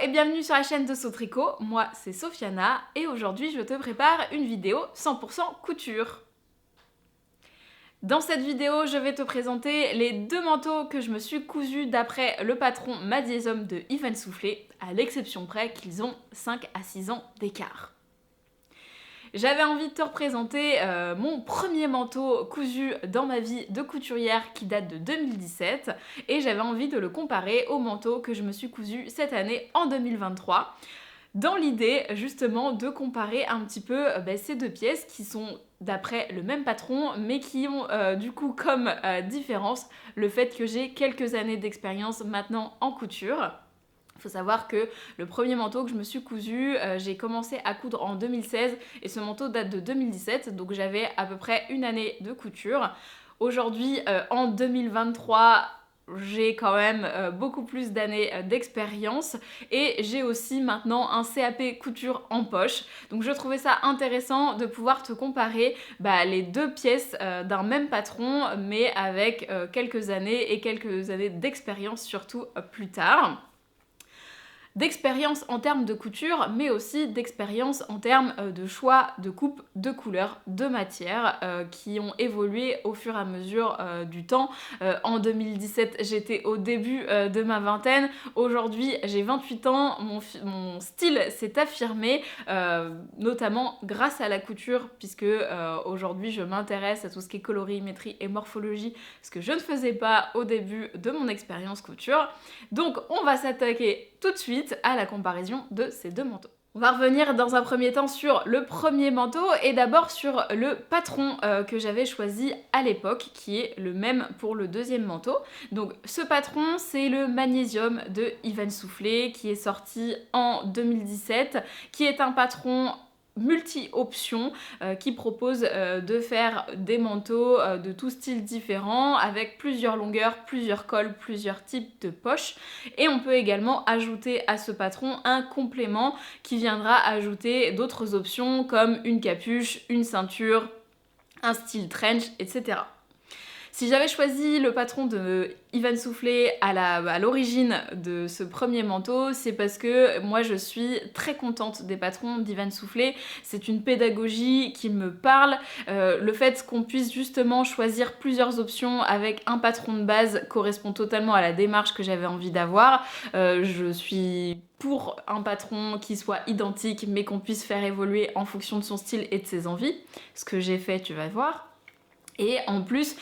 et bienvenue sur la chaîne de Sotricot, moi c'est Sofiana et aujourd'hui je te prépare une vidéo 100% couture. Dans cette vidéo, je vais te présenter les deux manteaux que je me suis cousus d'après le patron Madiesom de Yves Soufflé, à l'exception près qu'ils ont 5 à 6 ans d'écart. J'avais envie de te représenter mon premier manteau cousu dans ma vie de couturière qui date de 2017 et j'avais envie de le comparer au manteau que je me suis cousu cette année en 2023 dans l'idée justement de comparer un petit peu ces deux pièces qui sont d'après le même patron mais qui ont du coup comme différence le fait que j'ai quelques années d'expérience maintenant en couture. Il faut savoir que le premier manteau que je me suis cousu, j'ai commencé à coudre en 2016 et ce manteau date de 2017, donc j'avais à peu près une année de couture. Aujourd'hui, en 2023, j'ai quand même beaucoup plus d'années d'expérience et j'ai aussi maintenant un CAP couture en poche. Donc je trouvais ça intéressant de pouvoir te comparer les deux pièces d'un même patron mais avec quelques années d'expérience surtout plus tard. D'expérience en termes de couture, mais aussi d'expérience en termes de choix de coupe, de couleurs, de matières qui ont évolué au fur et à mesure du temps. En 2017, j'étais au début de ma vingtaine. Aujourd'hui, j'ai 28 ans. Mon style s'est affirmé, notamment grâce à la couture, puisque aujourd'hui, je m'intéresse à tout ce qui est colorimétrie et morphologie, ce que je ne faisais pas au début de mon expérience couture. Donc, on va s'attaquer tout de suite à la comparaison de ces deux manteaux. On va revenir dans un premier temps sur le premier manteau et d'abord sur le patron que j'avais choisi à l'époque qui est le même pour le deuxième manteau. Donc ce patron c'est le Magnésium de Yves Soufflé qui est sorti en 2017, qui est un patron multi-options qui propose de faire des manteaux de tout style différent avec plusieurs longueurs, plusieurs cols, plusieurs types de poches et on peut également ajouter à ce patron un complément qui viendra ajouter d'autres options comme une capuche, une ceinture, un style trench, etc. Si j'avais choisi le patron de Yves Soufflé à l'origine de ce premier manteau, c'est parce que moi je suis très contente des patrons d'Yves Soufflé. C'est une pédagogie qui me parle. Le fait qu'on puisse justement choisir plusieurs options avec un patron de base correspond totalement à la démarche que j'avais envie d'avoir. Je suis pour un patron qui soit identique mais qu'on puisse faire évoluer en fonction de son style et de ses envies. Ce que j'ai fait, tu vas voir. Et en plus,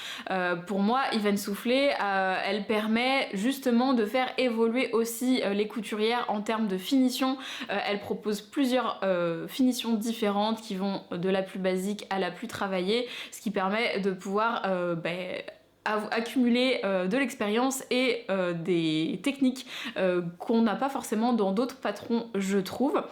pour moi, Yves Soufflé, elle permet justement de faire évoluer aussi les couturières en termes de finition. Elle propose plusieurs finitions différentes qui vont de la plus basique à la plus travaillée, ce qui permet de pouvoir accumuler de l'expérience et des techniques qu'on n'a pas forcément dans d'autres patrons, je trouve.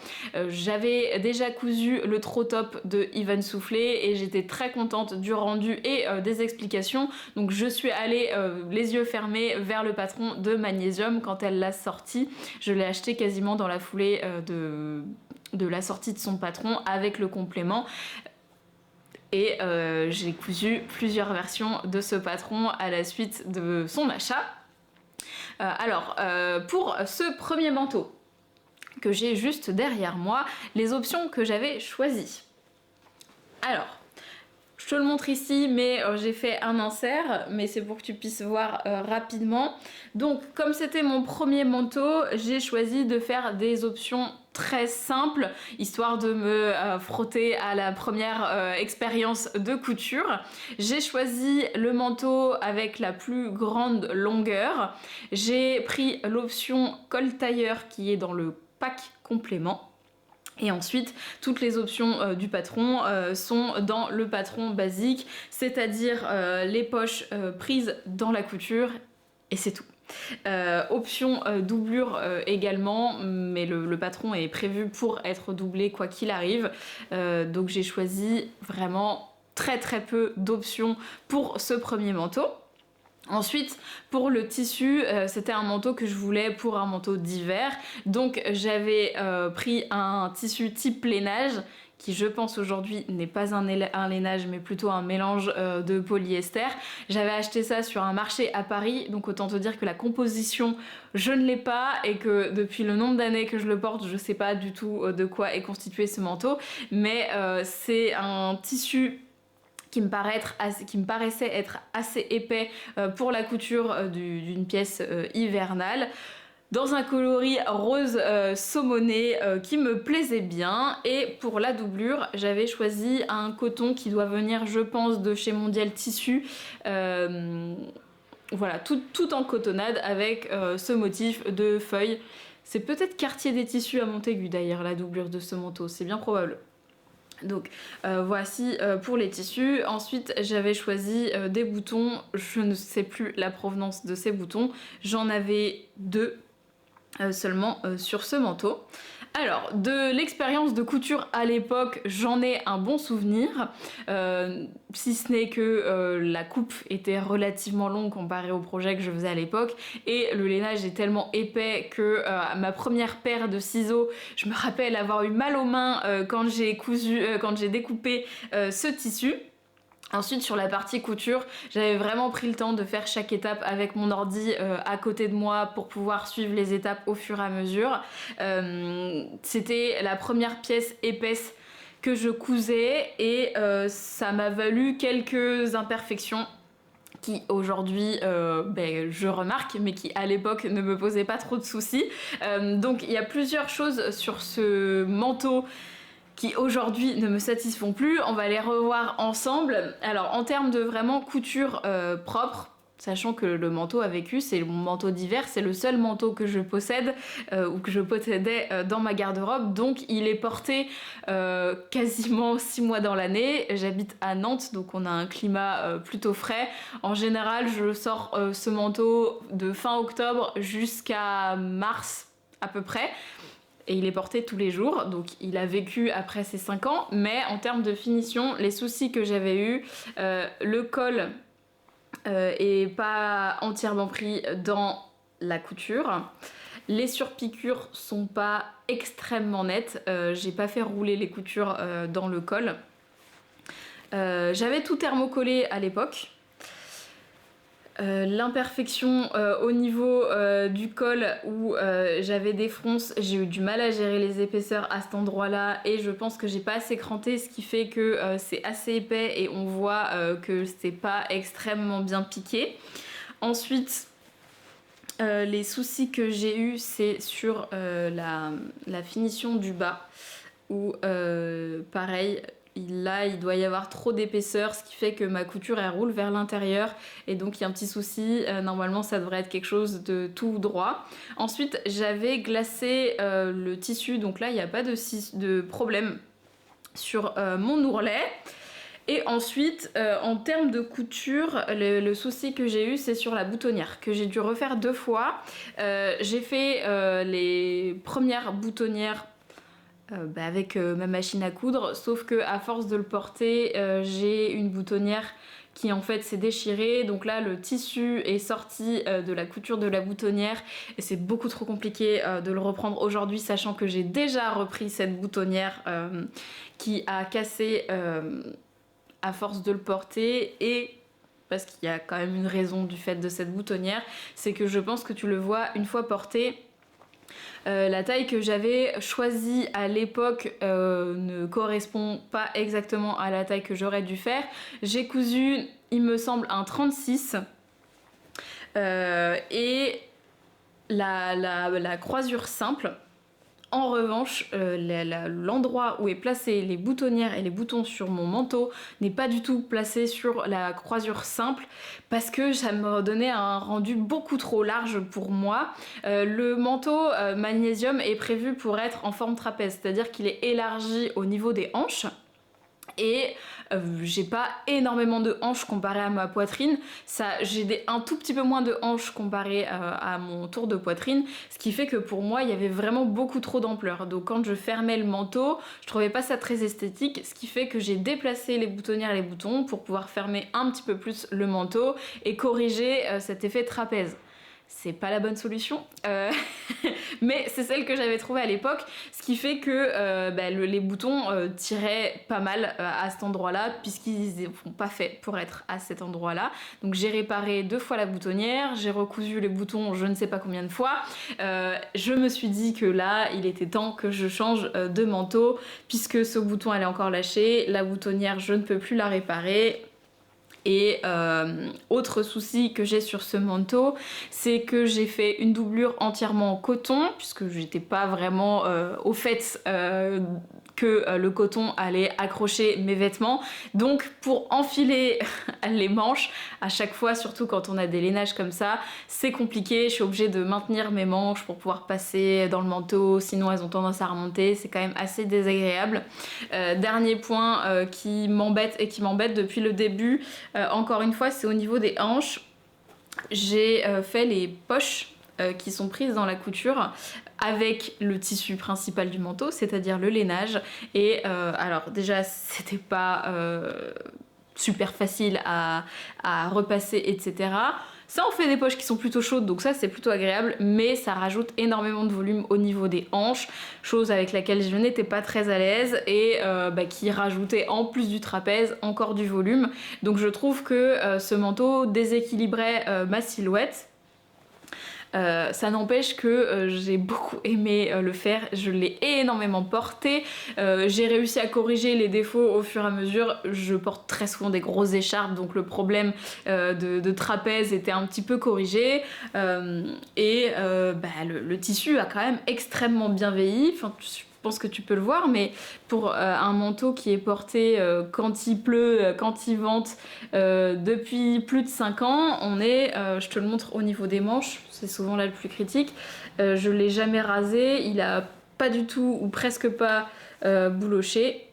J'avais déjà cousu le trop top de Yves Soufflé et j'étais très contente du rendu et des explications. Donc je suis allée les yeux fermés vers le patron de Magnésium quand elle l'a sorti. Je l'ai acheté quasiment dans la foulée de la sortie de son patron avec le complément. Et j'ai cousu plusieurs versions de ce patron à la suite de son achat. Pour ce premier manteau que j'ai juste derrière moi, les options que j'avais choisies. Alors, je te le montre ici, mais j'ai fait un insert, mais c'est pour que tu puisses voir rapidement. Donc, comme c'était mon premier manteau, j'ai choisi de faire des options très simples, histoire de me frotter à la première expérience de couture. J'ai choisi le manteau avec la plus grande longueur. J'ai pris l'option col tailleur qui est dans le pack complément. Et ensuite, toutes les options du patron sont dans le patron basique, c'est-à-dire les poches prises dans la couture, et c'est tout. Option doublure également, mais le patron est prévu pour être doublé quoi qu'il arrive. Donc j'ai choisi vraiment très peu d'options pour ce premier manteau. Ensuite, pour le tissu, c'était un manteau que je voulais pour un manteau d'hiver. Donc j'avais pris un tissu type lainage, qui je pense aujourd'hui n'est pas un lainage mais plutôt un mélange de polyester. J'avais acheté ça sur un marché à Paris, donc autant te dire que la composition je ne l'ai pas et que depuis le nombre d'années que je le porte, je sais pas du tout de quoi est constitué ce manteau, mais c'est un tissu qui me paraissait être assez épais pour la couture d'une pièce hivernale, dans un coloris rose saumoné qui me plaisait bien. Et pour la doublure, j'avais choisi un coton qui doit venir, je pense, de chez Mondial Tissu. Voilà, tout en cotonnade avec ce motif de feuilles. C'est peut-être Quartier des Tissus à Montaigu d'ailleurs, la doublure de ce manteau, c'est bien probable. Donc voici pour les tissus. Ensuite j'avais choisi des boutons, je ne sais plus la provenance de ces boutons, j'en avais deux seulement sur ce manteau. Alors, de l'expérience de couture à l'époque, j'en ai un bon souvenir, si ce n'est que la coupe était relativement longue comparée au projet que je faisais à l'époque, et le lainage est tellement épais que ma première paire de ciseaux, je me rappelle avoir eu mal aux mains quand j'ai découpé ce tissu. Ensuite, sur la partie couture, j'avais vraiment pris le temps de faire chaque étape avec mon ordi à côté de moi pour pouvoir suivre les étapes au fur et à mesure. C'était la première pièce épaisse que je cousais et ça m'a valu quelques imperfections qui aujourd'hui je remarque, mais qui à l'époque ne me posaient pas trop de soucis. Donc il y a plusieurs choses sur ce manteau qui aujourd'hui ne me satisfont plus, on va les revoir ensemble. Alors en termes de vraiment couture propre, sachant que le manteau a vécu, c'est mon manteau d'hiver, c'est le seul manteau que je possède ou que je possédais dans ma garde-robe, donc il est porté quasiment 6 mois dans l'année. J'habite à Nantes, donc on a un climat plutôt frais. En général, je sors ce manteau de fin octobre jusqu'à mars à peu près. Et il est porté tous les jours, donc il a vécu après ses 5 ans, mais en termes de finition, les soucis que j'avais eu, le col est pas entièrement pris dans la couture, les surpiqûres sont pas extrêmement nettes, j'ai pas fait rouler les coutures dans le col. J'avais tout thermocollé à l'époque. L'imperfection au niveau du col où j'avais des fronces, j'ai eu du mal à gérer les épaisseurs à cet endroit là et je pense que j'ai pas assez cranté, ce qui fait que c'est assez épais et on voit que c'est pas extrêmement bien piqué. Ensuite les soucis que j'ai eu, c'est sur la finition du bas où pareil, là il doit y avoir trop d'épaisseur, ce qui fait que ma couture elle roule vers l'intérieur et donc il y a un petit souci. Normalement ça devrait être quelque chose de tout droit. Ensuite j'avais glacé le tissu, donc là il n'y a pas de problème sur mon ourlet. Et ensuite, en termes de couture, le souci que j'ai eu, c'est sur la boutonnière, que j'ai dû refaire 2 fois. J'ai fait les premières boutonnières avec ma machine à coudre, sauf que à force de le porter, j'ai une boutonnière qui en fait s'est déchirée, donc là le tissu est sorti de la couture de la boutonnière et c'est beaucoup trop compliqué de le reprendre aujourd'hui, sachant que j'ai déjà repris cette boutonnière qui a cassé à force de le porter. Et parce qu'il y a quand même une raison du fait de cette boutonnière, c'est que je pense que tu le vois une fois porté, la taille que j'avais choisie à l'époque ne correspond pas exactement à la taille que j'aurais dû faire. J'ai cousu, il me semble, un 36 et la croisure simple. En revanche, l'endroit où est placé les boutonnières et les boutons sur mon manteau n'est pas du tout placé sur la croisure simple parce que ça me donnait un rendu beaucoup trop large pour moi. Le manteau magnésium est prévu pour être en forme trapèze, c'est-à-dire qu'il est élargi au niveau des hanches. Et j'ai pas énormément de hanches comparé à ma poitrine, j'ai un tout petit peu moins de hanches comparé à mon tour de poitrine, ce qui fait que pour moi il y avait vraiment beaucoup trop d'ampleur. Donc quand je fermais le manteau, je trouvais pas ça très esthétique, ce qui fait que j'ai déplacé les boutonnières et les boutons pour pouvoir fermer un petit peu plus le manteau et corriger cet effet trapèze. C'est pas la bonne solution, mais c'est celle que j'avais trouvée à l'époque, ce qui fait que les boutons tiraient pas mal à cet endroit-là, puisqu'ils ne sont pas faits pour être à cet endroit-là. Donc j'ai réparé 2 fois la boutonnière, j'ai recousu les boutons je ne sais pas combien de fois. Je me suis dit que là, il était temps que je change de manteau, puisque ce bouton elle est encore lâché, la boutonnière je ne peux plus la réparer. Et autre souci que j'ai sur ce manteau, c'est que j'ai fait une doublure entièrement en coton, puisque j'étais pas vraiment au fait que le coton allait accrocher mes vêtements. Donc pour enfiler les manches, à chaque fois, surtout quand on a des lainages comme ça, c'est compliqué, je suis obligée de maintenir mes manches pour pouvoir passer dans le manteau, sinon elles ont tendance à remonter, c'est quand même assez désagréable. Dernier point qui m'embête et qui m'embête depuis le début, encore une fois, c'est au niveau des hanches. J'ai fait les poches qui sont prises dans la couture avec le tissu principal du manteau, c'est-à-dire le lainage. Et alors déjà, c'était pas super facile à repasser, etc. Ça en fait des poches qui sont plutôt chaudes, donc ça c'est plutôt agréable, mais ça rajoute énormément de volume au niveau des hanches, chose avec laquelle je n'étais pas très à l'aise et qui rajoutait en plus du trapèze encore du volume. Donc je trouve que ce manteau déséquilibrait ma silhouette. Ça n'empêche que j'ai beaucoup aimé le faire, je l'ai énormément porté, j'ai réussi à corriger les défauts au fur et à mesure. Je porte très souvent des grosses écharpes, donc le problème de trapèze était un petit peu corrigé, le tissu a quand même extrêmement bien vieilli. Enfin, je pense que tu peux le voir, mais pour un manteau qui est porté quand il pleut, quand il vente, depuis plus de 5 ans, on est, je te le montre au niveau des manches, c'est souvent là le plus critique, je l'ai jamais rasé, il a pas du tout ou presque pas bouloché,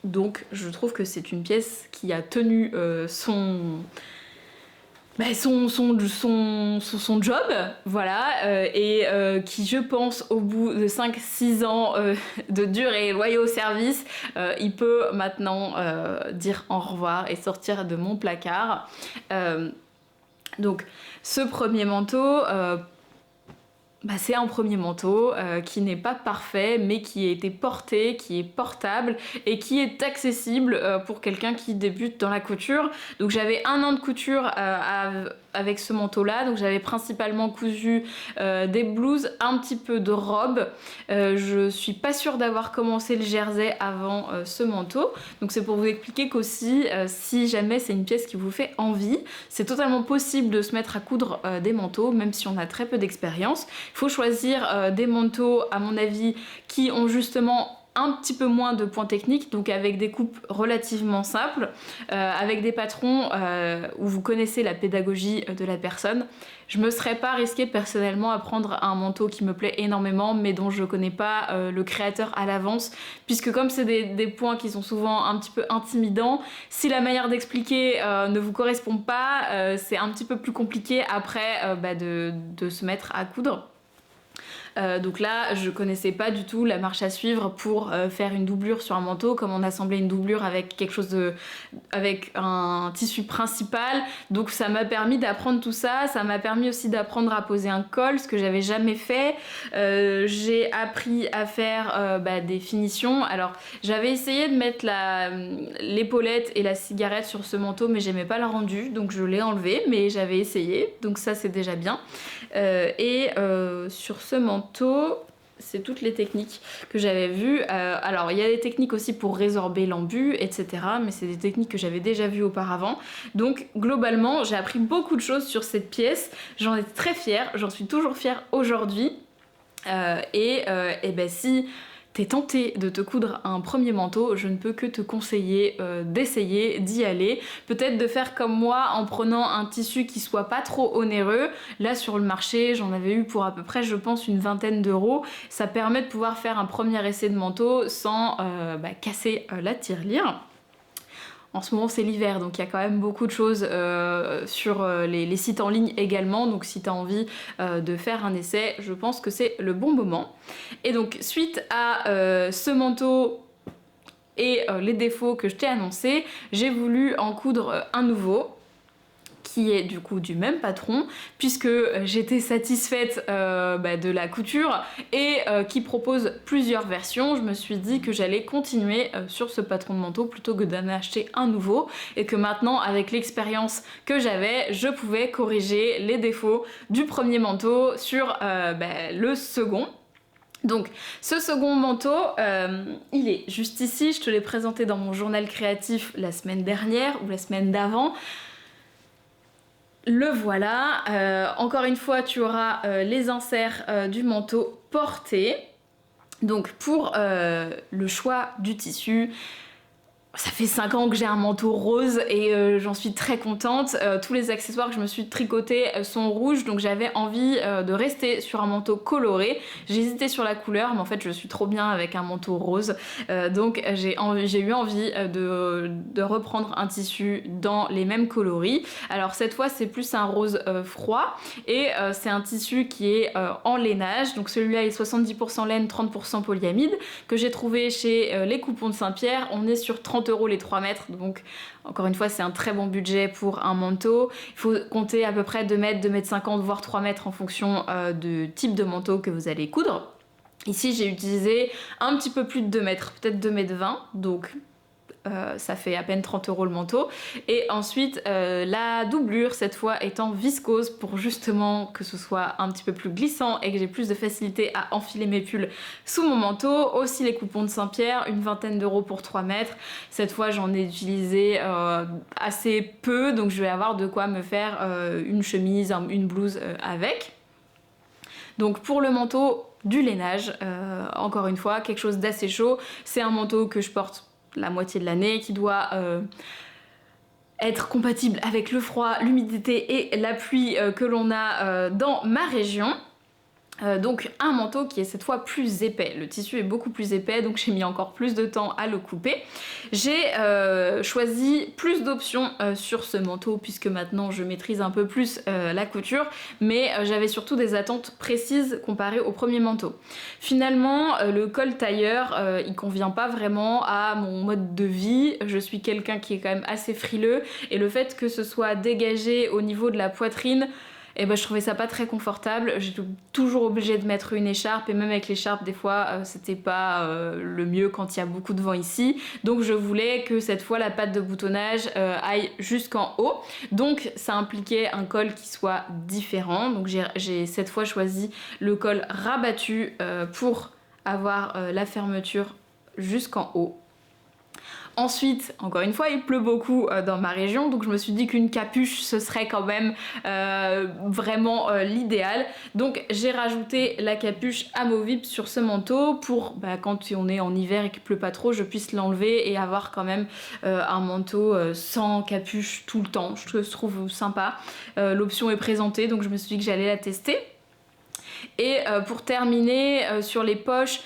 donc je trouve que c'est une pièce qui a tenu son job, voilà, qui, je pense, au bout de 5-6 ans de dur et loyaux service, il peut maintenant dire au revoir et sortir de mon placard. Donc, ce premier manteau, c'est un premier manteau qui n'est pas parfait, mais qui a été porté, qui est portable et qui est accessible pour quelqu'un qui débute dans la couture. Donc j'avais 1 an de couture avec ce manteau là, donc j'avais principalement cousu des blouses, un petit peu de robes. Je suis pas sûre d'avoir commencé le jersey avant ce manteau, donc c'est pour vous expliquer qu'aussi si jamais c'est une pièce qui vous fait envie, c'est totalement possible de se mettre à coudre des manteaux, même si on a très peu d'expérience. Il faut choisir des manteaux, à mon avis, qui ont justement un petit peu moins de points techniques, donc avec des coupes relativement simples, avec des patrons où vous connaissez la pédagogie de la personne. Je me serais pas risquée personnellement à prendre un manteau qui me plaît énormément, mais dont je connais pas le créateur à l'avance, puisque comme c'est des points qui sont souvent un petit peu intimidants, si la manière d'expliquer ne vous correspond pas, c'est un petit peu plus compliqué après de se mettre à coudre. Donc là, je connaissais pas du tout la marche à suivre pour faire une doublure sur un manteau, comme on assemblait une doublure avec avec un tissu principal. Donc ça m'a permis d'apprendre tout ça. Ça m'a permis aussi d'apprendre à poser un col, ce que j'avais jamais fait. J'ai appris à faire des finitions. Alors j'avais essayé de mettre l'épaulette et la cigarette sur ce manteau, mais j'aimais pas le rendu, donc je l'ai enlevé, mais j'avais essayé. Donc ça c'est déjà bien. Sur ce manteau, c'est toutes les techniques que j'avais vues. Alors il y a des techniques aussi pour résorber l'embu, etc. Mais c'est des techniques que j'avais déjà vues auparavant. Donc globalement, j'ai appris beaucoup de choses sur cette pièce. J'en étais très fière, j'en suis toujours fière aujourd'hui. Si t'es tenté de te coudre un premier manteau, je ne peux que te conseiller d'essayer, d'y aller. Peut-être de faire comme moi en prenant un tissu qui soit pas trop onéreux. Là sur le marché, j'en avais eu pour à peu près, je pense, une vingtaine d'euros. Ça permet de pouvoir faire un premier essai de manteau sans casser la tirelire. En ce moment c'est l'hiver, donc il y a quand même beaucoup de choses sur les sites en ligne également, donc si tu as envie de faire un essai, je pense que c'est le bon moment. Et donc suite à ce manteau et les défauts que je t'ai annoncés, j'ai voulu en coudre un nouveau, qui est du coup du même patron, puisque j'étais satisfaite de la couture et qui propose plusieurs versions. Je me suis dit que j'allais continuer sur ce patron de manteau plutôt que d'en acheter un nouveau, et que maintenant, avec l'expérience que j'avais, je pouvais corriger les défauts du premier manteau sur le second. Donc ce second manteau, il est juste ici, je te l'ai présenté dans mon journal créatif la semaine dernière ou la semaine d'avant. Le voilà, encore une fois tu auras les inserts du manteau porté. Donc pour le choix du tissu, ça fait 5 ans que j'ai un manteau rose et j'en suis très contente. Tous les accessoires que je me suis tricotés sont rouges, donc j'avais envie de rester sur un manteau coloré. J'hésitais sur la couleur, mais en fait je suis trop bien avec un manteau rose. Donc j'ai eu envie de reprendre un tissu dans les mêmes coloris. Alors cette fois c'est plus un rose froid et c'est un tissu qui est en lainage. Donc celui-là est 70% laine, 30% polyamide, que j'ai trouvé chez les Coupons de Saint-Pierre. On est sur 30 € les 3 mètres, donc encore une fois c'est un très bon budget pour un manteau. Il faut compter à peu près 2 mètres, 2 mètres 50 voire 3 mètres en fonction du type de manteau que vous allez coudre. Ici j'ai utilisé un petit peu plus de 2 mètres, peut-être 2 mètres 20, donc ça fait à peine 30 € le manteau. Et ensuite la doublure cette fois est en viscose pour justement que ce soit un petit peu plus glissant et que j'ai plus de facilité à enfiler mes pulls sous mon manteau. Aussi les Coupons de Saint-Pierre, une vingtaine d'euros pour 3 mètres. Cette fois j'en ai utilisé assez peu, donc je vais avoir de quoi me faire une chemise, une blouse avec. Donc pour le manteau, du lainage, encore une fois quelque chose d'assez chaud. C'est un manteau que je porte la moitié de l'année, qui doit être compatible avec le froid, l'humidité et la pluie que l'on a dans ma région. Donc un manteau qui est cette fois plus épais. Le tissu est beaucoup plus épais, donc j'ai mis encore plus de temps à le couper. J'ai choisi plus d'options sur ce manteau puisque maintenant je maîtrise un peu plus la couture, mais j'avais surtout des attentes précises comparées au premier manteau. Finalement le col tailleur il convient pas vraiment à mon mode de vie. Je suis quelqu'un qui est quand même assez frileux et le fait que ce soit dégagé au niveau de la poitrine, et je trouvais ça pas très confortable. J'étais toujours obligée de mettre une écharpe et même avec l'écharpe des fois c'était pas le mieux quand il y a beaucoup de vent ici. Donc je voulais que cette fois la patte de boutonnage aille jusqu'en haut. Donc ça impliquait un col qui soit différent. Donc j'ai cette fois choisi le col rabattu pour avoir la fermeture jusqu'en haut. Ensuite, encore une fois, il pleut beaucoup dans ma région, donc je me suis dit qu'une capuche, ce serait quand même vraiment l'idéal. Donc j'ai rajouté la capuche amovible sur ce manteau pour quand on est en hiver et qu'il pleut pas trop, je puisse l'enlever et avoir quand même un manteau sans capuche tout le temps. Je trouve sympa. L'option est présentée, donc je me suis dit que j'allais la tester. Et pour terminer, sur les poches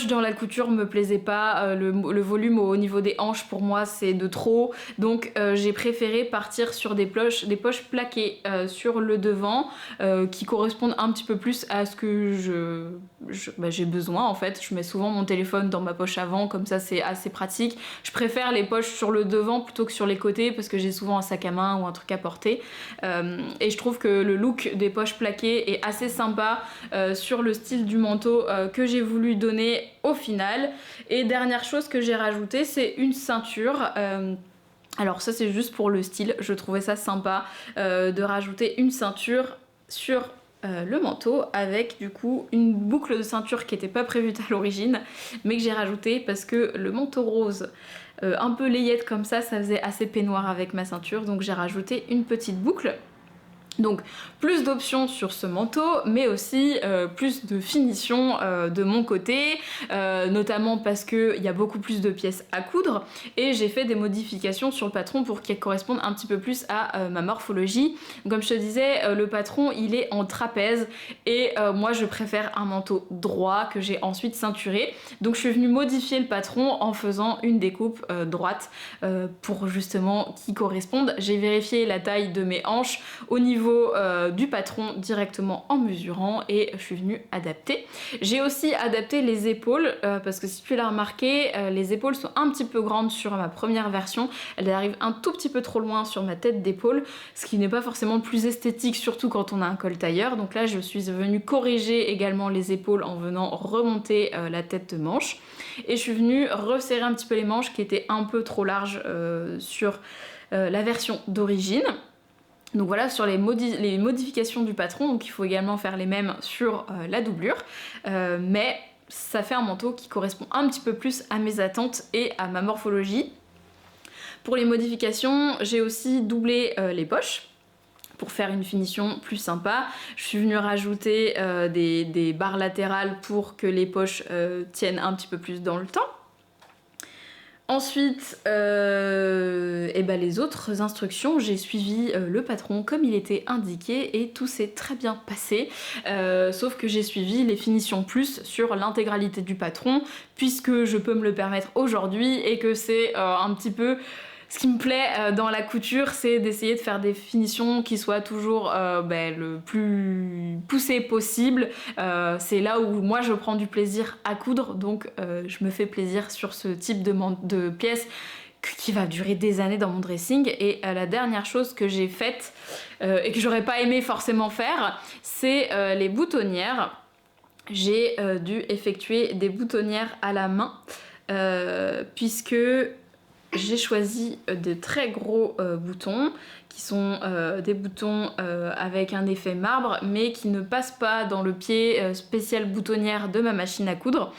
dans la couture me plaisaient pas, le volume au niveau des hanches pour moi c'est de trop, donc j'ai préféré partir sur des poches plaquées sur le devant qui correspondent un petit peu plus à ce que j'ai besoin en fait. Je mets souvent mon téléphone dans ma poche avant, comme ça c'est assez pratique. Je préfère les poches sur le devant plutôt que sur les côtés parce que j'ai souvent un sac à main ou un truc à porter et je trouve que le look des poches plaquées est assez sympa sur le style du manteau que j'ai voulu donner au final. Et dernière chose que j'ai rajouté, c'est une ceinture. Alors ça c'est juste pour le style, je trouvais ça sympa de rajouter une ceinture sur le manteau avec du coup une boucle de ceinture qui n'était pas prévue à l'origine mais que j'ai rajouté parce que le manteau rose un peu layette comme ça faisait assez peignoir avec ma ceinture, donc j'ai rajouté une petite boucle. Donc plus d'options sur ce manteau, mais aussi plus de finition de mon côté, notamment parce qu'il y a beaucoup plus de pièces à coudre, et j'ai fait des modifications sur le patron pour qu'il corresponde un petit peu plus à ma morphologie. Comme je te disais, le patron il est en trapèze, et moi je préfère un manteau droit que j'ai ensuite ceinturé. Donc je suis venue modifier le patron en faisant une découpe droite pour justement qu'il corresponde. J'ai vérifié la taille de mes hanches au niveau du patron directement en mesurant, et je suis venue adapter. J'ai aussi adapté les épaules parce que si tu l'as remarqué, les épaules sont un petit peu grandes sur ma première version, elles arrivent un tout petit peu trop loin sur ma tête d'épaule, ce qui n'est pas forcément le plus esthétique, surtout quand on a un col tailleur. Donc là je suis venue corriger également les épaules en venant remonter la tête de manche, et je suis venue resserrer un petit peu les manches qui étaient un peu trop larges sur la version d'origine. Donc voilà sur les modifications du patron, donc il faut également faire les mêmes sur la doublure, mais ça fait un manteau qui correspond un petit peu plus à mes attentes et à ma morphologie. Pour les modifications, j'ai aussi doublé les poches pour faire une finition plus sympa. Je suis venue rajouter des barres latérales pour que les poches tiennent un petit peu plus dans le temps. Ensuite, les autres instructions, j'ai suivi le patron comme il était indiqué et tout s'est très bien passé, sauf que j'ai suivi les finitions plus sur l'intégralité du patron puisque je peux me le permettre aujourd'hui et que c'est un petit peu ce qui me plaît dans la couture, c'est d'essayer de faire des finitions qui soient toujours le plus poussées possible. C'est là où moi je prends du plaisir à coudre, donc je me fais plaisir sur ce type de pièces qui va durer des années dans mon dressing. Et la dernière chose que j'ai faite et que j'aurais pas aimé forcément faire, c'est les boutonnières. J'ai dû effectuer des boutonnières à la main puisque j'ai choisi de très gros boutons qui sont des boutons avec un effet marbre mais qui ne passent pas dans le pied spécial boutonnière de ma machine à coudre.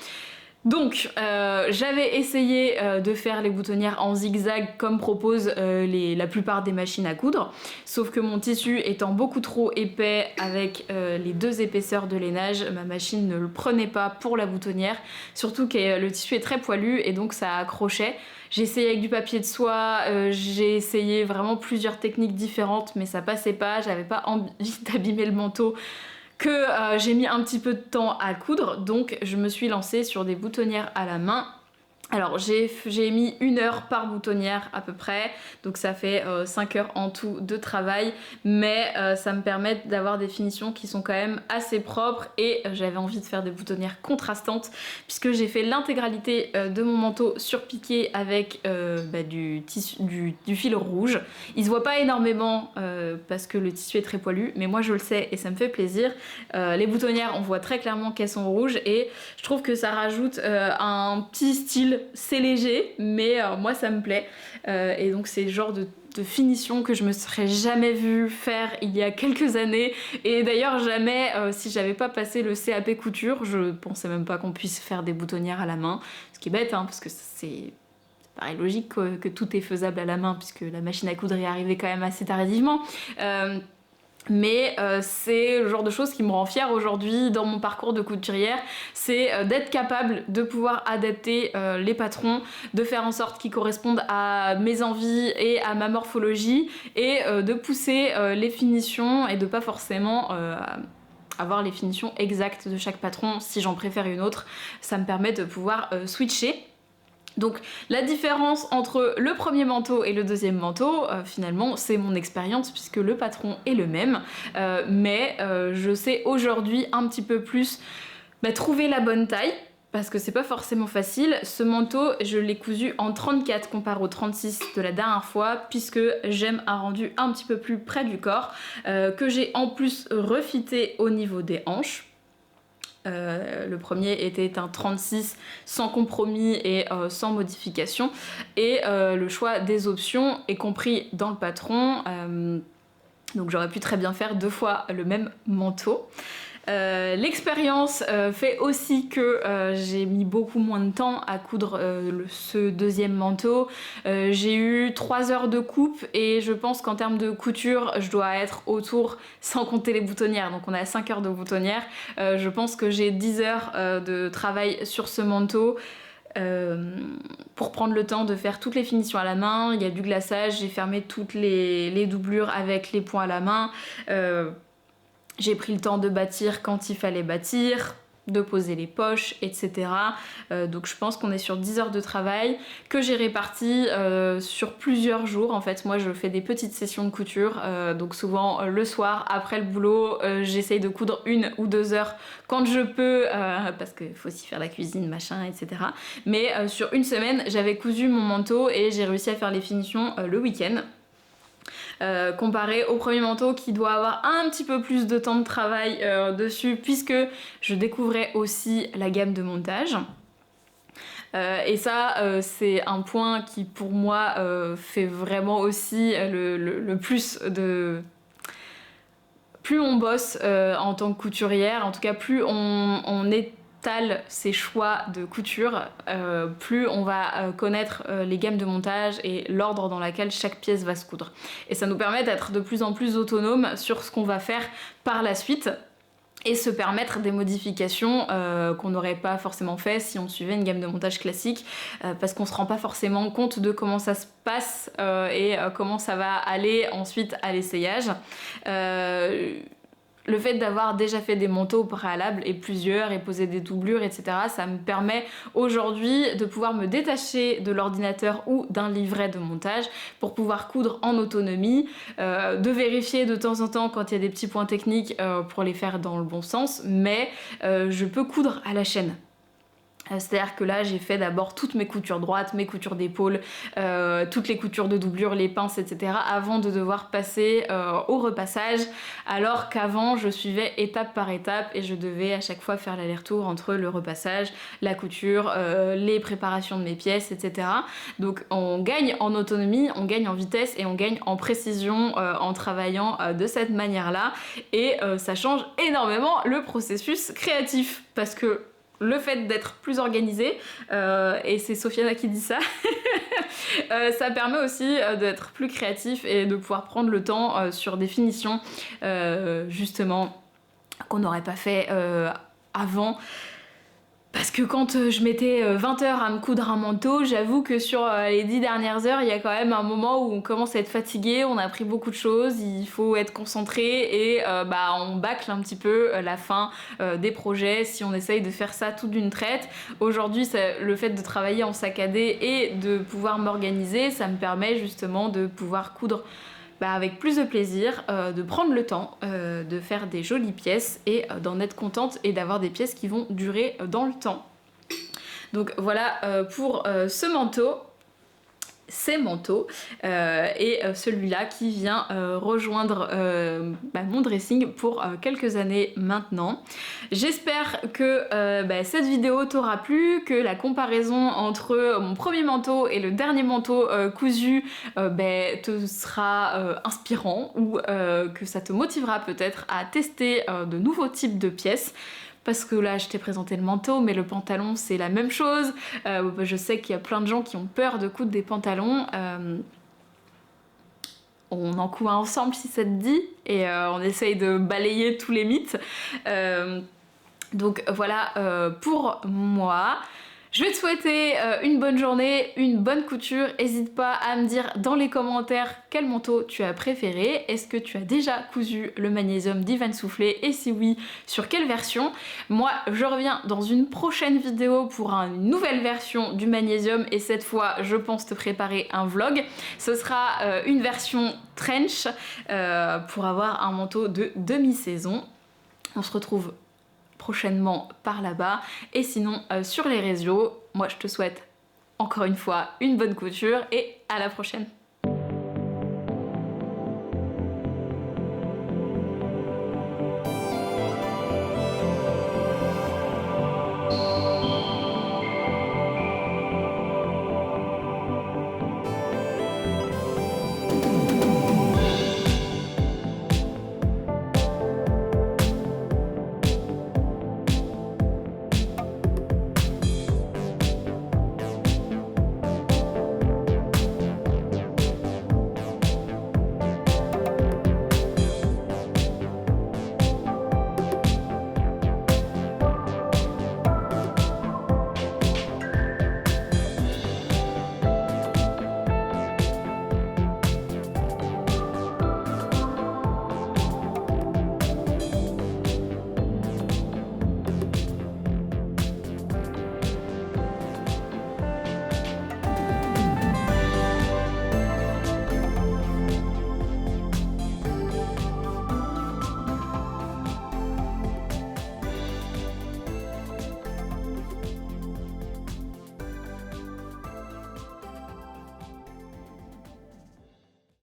Donc j'avais essayé de faire les boutonnières en zigzag comme proposent la plupart des machines à coudre, sauf que mon tissu étant beaucoup trop épais avec les 2 épaisseurs de lainage, ma machine ne le prenait pas pour la boutonnière, surtout que le tissu est très poilu et donc ça accrochait. J'ai essayé avec du papier de soie, j'ai essayé vraiment plusieurs techniques différentes mais ça passait pas, j'avais pas envie d'abîmer le manteau que j'ai mis un petit peu de temps à coudre, donc je me suis lancée sur des boutonnières à la main. Alors j'ai mis 1 heure par boutonnière à peu près, donc ça fait 5 heures en tout de travail, mais ça me permet d'avoir des finitions qui sont quand même assez propres, et j'avais envie de faire des boutonnières contrastantes puisque j'ai fait l'intégralité de mon manteau surpiqué avec du fil rouge. Il se voit pas énormément parce que le tissu est très poilu, mais moi je le sais et ça me fait plaisir. Les boutonnières, on voit très clairement qu'elles sont rouges et je trouve que ça rajoute un petit style. C'est léger, mais moi ça me plaît. Et donc c'est le genre de finition que je me serais jamais vue faire il y a quelques années. Et d'ailleurs jamais, si j'avais pas passé le CAP couture, je pensais même pas qu'on puisse faire des boutonnières à la main. Ce qui est bête, hein, parce que c'est pareil logique que tout est faisable à la main, puisque la machine à coudre est arrivée quand même assez tardivement. Mais c'est le genre de choses qui me rend fière aujourd'hui dans mon parcours de couturière, c'est d'être capable de pouvoir adapter les patrons, de faire en sorte qu'ils correspondent à mes envies et à ma morphologie, et de pousser les finitions et de pas forcément avoir les finitions exactes de chaque patron si j'en préfère une autre. Ça me permet de pouvoir switcher. Donc la différence entre le premier manteau et le deuxième manteau, finalement, c'est mon expérience puisque le patron est le même, mais je sais aujourd'hui un petit peu plus trouver la bonne taille, parce que c'est pas forcément facile. Ce manteau, je l'ai cousu en 34 comparé au 36 de la dernière fois, puisque j'aime un rendu un petit peu plus près du corps, que j'ai en plus refité au niveau des hanches. Le premier était un 36 sans compromis et sans modification, et le choix des options est compris dans le patron, donc j'aurais pu très bien faire 2 fois le même manteau. L'expérience fait aussi que j'ai mis beaucoup moins de temps à coudre ce deuxième manteau. J'ai eu 3 heures de coupe et je pense qu'en termes de couture, je dois être autour, sans compter les boutonnières, donc on a 5 heures de boutonnières. Je pense que j'ai 10 heures de travail sur ce manteau. Pour prendre le temps de faire toutes les finitions à la main. Il y a du glaçage, j'ai fermé toutes les doublures avec les points à la main. J'ai pris le temps de bâtir quand il fallait bâtir, de poser les poches, etc. Donc je pense qu'on est sur 10 heures de travail que j'ai réparti sur plusieurs jours. En fait, moi je fais des petites sessions de couture, donc souvent le soir après le boulot, j'essaye de coudre 1 ou 2 heures quand je peux, parce qu'il faut aussi faire la cuisine, machin, etc. Mais sur une semaine, j'avais cousu mon manteau et j'ai réussi à faire les finitions le week-end. Comparé au premier manteau qui doit avoir un petit peu plus de temps de travail dessus, puisque je découvrais aussi la gamme de montage. Et ça, c'est un point qui pour moi fait vraiment aussi le plus de... Plus on bosse en tant que couturière, en tout cas plus on étale ses choix de couture, plus on va connaître les gammes de montage et l'ordre dans lequel chaque pièce va se coudre. Et ça nous permet d'être de plus en plus autonome sur ce qu'on va faire par la suite et se permettre des modifications qu'on n'aurait pas forcément fait si on suivait une gamme de montage classique, parce qu'on se rend pas forcément compte de comment ça se passe et comment ça va aller ensuite à l'essayage. Le fait d'avoir déjà fait des manteaux préalables et plusieurs et poser des doublures, etc., ça me permet aujourd'hui de pouvoir me détacher de l'ordinateur ou d'un livret de montage pour pouvoir coudre en autonomie, de vérifier de temps en temps quand il y a des petits points techniques pour les faire dans le bon sens, mais je peux coudre à la chaîne. C'est-à-dire que là j'ai fait d'abord toutes mes coutures droites, mes coutures d'épaule, toutes les coutures de doublure, les pinces, etc. avant de devoir passer au repassage, alors qu'avant je suivais étape par étape et je devais à chaque fois faire l'aller-retour entre le repassage, la couture, les préparations de mes pièces, etc. Donc on gagne en autonomie, on gagne en vitesse et on gagne en précision en travaillant de cette manière-là, et ça change énormément le processus créatif, parce que le fait d'être plus organisé, et c'est Sophiana qui dit ça, ça permet aussi d'être plus créatif et de pouvoir prendre le temps sur des finitions justement qu'on n'aurait pas fait avant. Parce que quand je mettais 20 heures à me coudre un manteau, j'avoue que sur les 10 dernières heures, il y a quand même un moment où on commence à être fatigué, on a appris beaucoup de choses, il faut être concentré et on bâcle un petit peu la fin des projets si on essaye de faire ça tout d'une traite. Aujourd'hui, le fait de travailler en saccadé et de pouvoir m'organiser, ça me permet justement de pouvoir coudre avec plus de plaisir, de prendre le temps de faire des jolies pièces et d'en être contente et d'avoir des pièces qui vont durer dans le temps. Donc voilà pour ce manteau. Ces manteaux et celui-là qui vient rejoindre mon dressing pour quelques années maintenant. J'espère que cette vidéo t'aura plu, que la comparaison entre mon premier manteau et le dernier manteau cousu te sera inspirant, ou que ça te motivera peut-être à tester de nouveaux types de pièces. Parce que là je t'ai présenté le manteau, mais le pantalon c'est la même chose. Je sais qu'il y a plein de gens qui ont peur de coudre des pantalons. On en coud un ensemble si ça te dit, et on essaye de balayer tous les mythes. Donc voilà pour moi. Je vais te souhaiter une bonne journée, une bonne couture. N'hésite pas à me dire dans les commentaires quel manteau tu as préféré. Est-ce que tu as déjà cousu le magnésium d'Ivan Soufflé, et si oui, sur quelle version? Moi, je reviens dans une prochaine vidéo pour une nouvelle version du magnésium, et cette fois, je pense te préparer un vlog. Ce sera une version trench pour avoir un manteau de demi-saison. On se retrouve prochainement par là-bas, et sinon sur les réseaux. Moi je te souhaite encore une fois une bonne couture et à la prochaine.